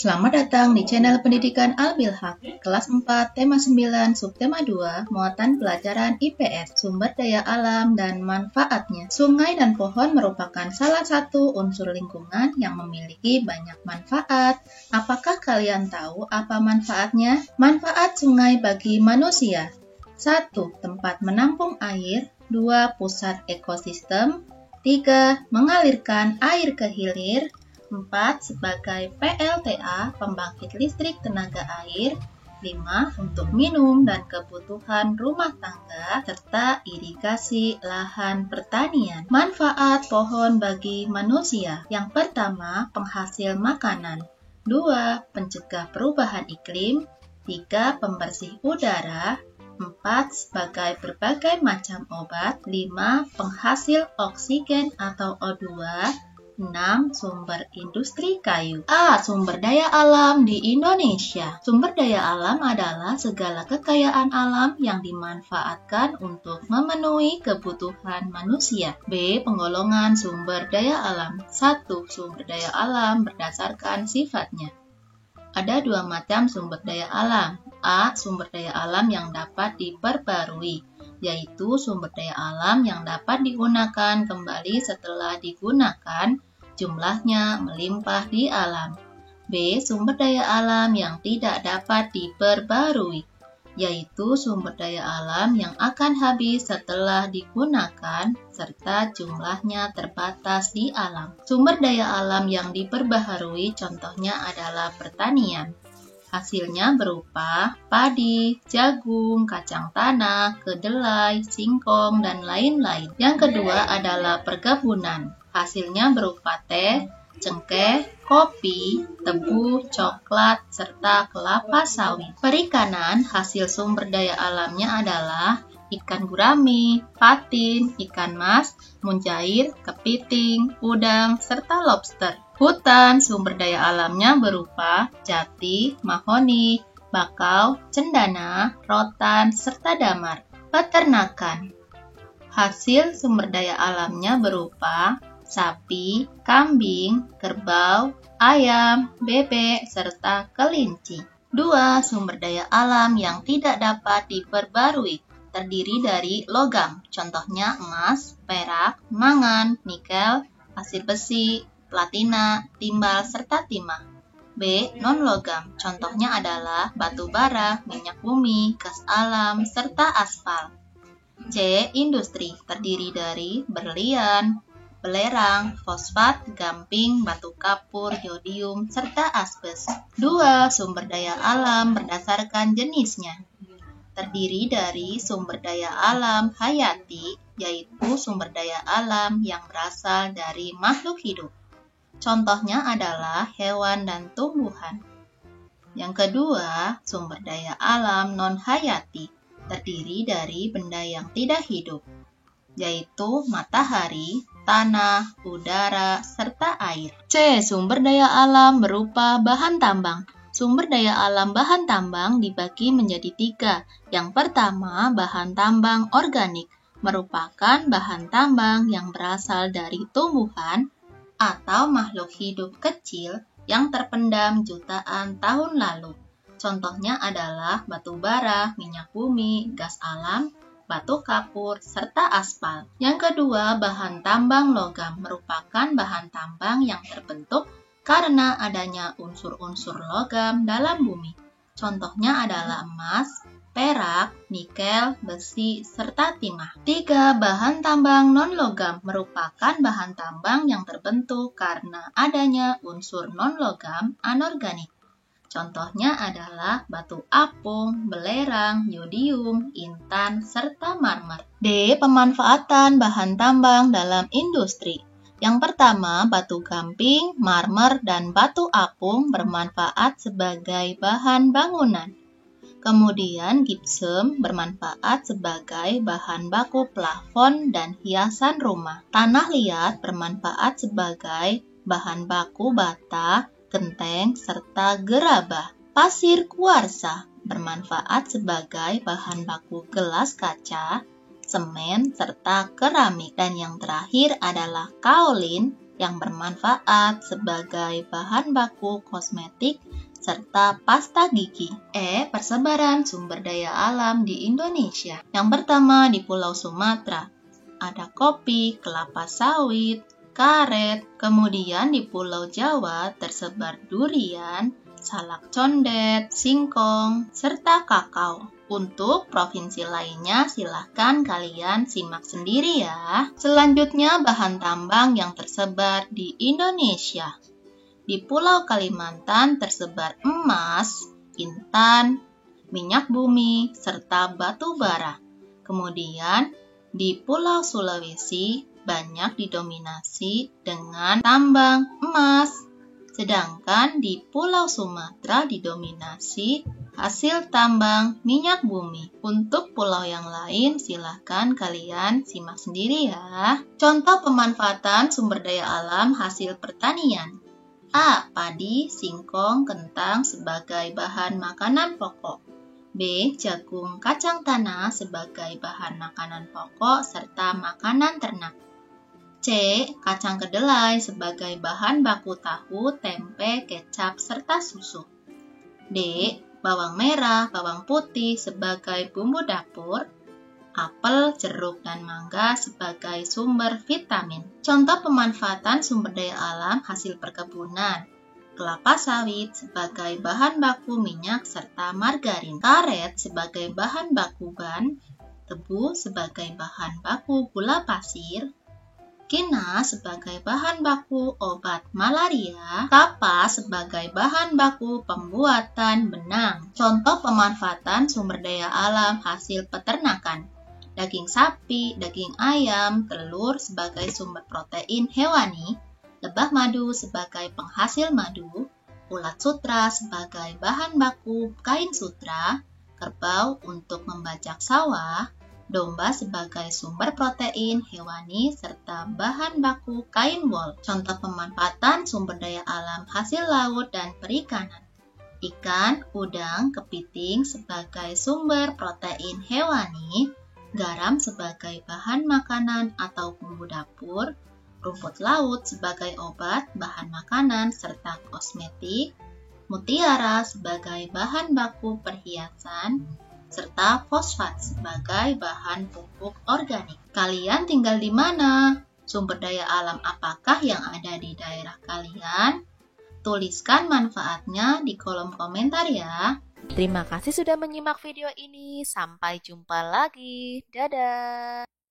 Selamat datang di channel Pendidikan Al-Bilhaq, kelas 4, tema 9, subtema 2, muatan pelajaran IPS, sumber daya alam dan manfaatnya. Sungai dan pohon merupakan salah satu unsur lingkungan yang memiliki banyak manfaat. Apakah kalian tahu apa manfaatnya? Manfaat sungai bagi manusia. 1. Tempat menampung air. 2. Pusat ekosistem. 3. Mengalirkan air ke hilir. 4. Sebagai PLTA, pembangkit listrik tenaga air. 5. Untuk minum dan kebutuhan rumah tangga, serta irigasi lahan pertanian. Manfaat pohon bagi manusia. Yang pertama, penghasil makanan. 2. Pencegah perubahan iklim. 3. Pembersih udara. 4. Sebagai berbagai macam obat. 5. Penghasil oksigen atau O2. 6. Sumber industri kayu. A. Sumber daya alam di Indonesia. Sumber daya alam adalah segala kekayaan alam yang dimanfaatkan untuk memenuhi kebutuhan manusia. B. Penggolongan sumber daya alam. 1. Sumber daya alam berdasarkan sifatnya. Ada dua macam sumber daya alam. A. Sumber daya alam yang dapat diperbarui, yaitu sumber daya alam yang dapat digunakan kembali setelah digunakan, jumlahnya melimpah di alam. B. Sumber daya alam yang tidak dapat diperbarui, yaitu sumber daya alam yang akan habis setelah digunakan, serta jumlahnya terbatas di alam. Sumber daya alam yang diperbaharui contohnya adalah pertanian. Hasilnya berupa padi, jagung, kacang tanah, kedelai, singkong, dan lain-lain. Yang kedua adalah perkebunan. Hasilnya berupa teh, cengkeh, kopi, tebu, coklat, serta kelapa sawit. Perikanan, hasil sumber daya alamnya adalah ikan gurami, patin, ikan mas, mujair, kepiting, udang, serta lobster. Hutan, sumber daya alamnya berupa jati, mahoni, bakau, cendana, rotan, serta damar. Peternakan, hasil sumber daya alamnya berupa sapi, kambing, kerbau, ayam, bebek, serta kelinci. 2. Sumber daya alam yang tidak dapat diperbarui, terdiri dari logam, contohnya emas, perak, mangan, nikel, pasir besi, platina, timbal, serta timah. B. Non-logam, contohnya adalah batu bara, minyak bumi, gas alam, serta aspal. C. Industri, terdiri dari berlian, belerang, fosfat, gamping, batu kapur, yodium, serta asbes. 2. Sumber daya alam berdasarkan jenisnya, terdiri dari sumber daya alam hayati, yaitu sumber daya alam yang berasal dari makhluk hidup. Contohnya adalah hewan dan tumbuhan. Yang kedua, sumber daya alam non-hayati, terdiri dari benda yang tidak hidup, yaitu matahari, tanah, udara, serta air. C. Sumber daya alam berupa bahan tambang. Sumber daya alam bahan tambang dibagi menjadi 3. Yang pertama, bahan tambang organik, merupakan bahan tambang yang berasal dari tumbuhan atau makhluk hidup kecil yang terpendam jutaan tahun lalu. Contohnya adalah batu bara, minyak bumi, gas alam, batu kapur, serta aspal. Yang kedua, bahan tambang logam merupakan bahan tambang yang terbentuk karena adanya unsur-unsur logam dalam bumi. Contohnya adalah emas, perak, nikel, besi, serta timah. 3. Bahan tambang non-logam merupakan bahan tambang yang terbentuk karena adanya unsur non-logam anorganik. Contohnya adalah batu apung, belerang, yodium, intan, serta marmer. D. Pemanfaatan bahan tambang dalam industri. Yang pertama, batu gamping, marmer, dan batu apung bermanfaat sebagai bahan bangunan. Kemudian gipsum bermanfaat sebagai bahan baku plafon dan hiasan rumah. Tanah liat bermanfaat sebagai bahan baku bata, genteng, serta gerabah. Pasir kuarsa bermanfaat sebagai bahan baku gelas kaca, semen, serta keramik. Dan yang terakhir adalah kaolin yang bermanfaat sebagai bahan baku kosmetik serta pasta gigi. Persebaran sumber daya alam di Indonesia. Yang pertama di Pulau Sumatera, ada kopi, kelapa sawit, karet. Kemudian di Pulau Jawa tersebar durian, salak condet, singkong, serta kakao. Untuk provinsi lainnya silahkan kalian simak sendiri ya. Selanjutnya bahan tambang yang tersebar di Indonesia. Di Pulau Kalimantan tersebar emas, intan, minyak bumi, serta batu bara. Kemudian di Pulau Sulawesi banyak didominasi dengan tambang emas. Sedangkan di Pulau Sumatera didominasi hasil tambang minyak bumi. Untuk pulau yang lain silahkan kalian simak sendiri ya. Contoh pemanfaatan sumber daya alam hasil pertanian. A. Padi, singkong, kentang sebagai bahan makanan pokok. B. Jagung, kacang tanah sebagai bahan makanan pokok serta makanan ternak. C. Kacang kedelai sebagai bahan baku tahu, tempe, kecap, serta susu. D. Bawang merah, bawang putih sebagai bumbu dapur. Apel, jeruk, dan mangga sebagai sumber vitamin. Contoh pemanfaatan sumber daya alam hasil perkebunan. Kelapa sawit sebagai bahan baku minyak serta margarin. Karet sebagai bahan baku ban. Tebu sebagai bahan baku gula pasir. Kina sebagai bahan baku obat malaria, kapas sebagai bahan baku pembuatan benang. Contoh pemanfaatan sumber daya alam hasil peternakan. Daging sapi, daging ayam, telur sebagai sumber protein hewani, lebah madu sebagai penghasil madu, ulat sutra sebagai bahan baku kain sutra, kerbau untuk membajak sawah, domba sebagai sumber protein hewani serta bahan baku kain wol. Contoh pemanfaatan sumber daya alam hasil laut dan perikanan. Ikan, udang, kepiting sebagai sumber protein hewani, garam sebagai bahan makanan atau bumbu dapur, rumput laut sebagai obat, bahan makanan, serta kosmetik, mutiara sebagai bahan baku perhiasan, serta fosfat sebagai bahan pupuk organik. Kalian tinggal di mana? Sumber daya alam apakah yang ada di daerah kalian? Tuliskan manfaatnya di kolom komentar ya. Terima kasih sudah menyimak video ini. Sampai jumpa lagi. Dadah.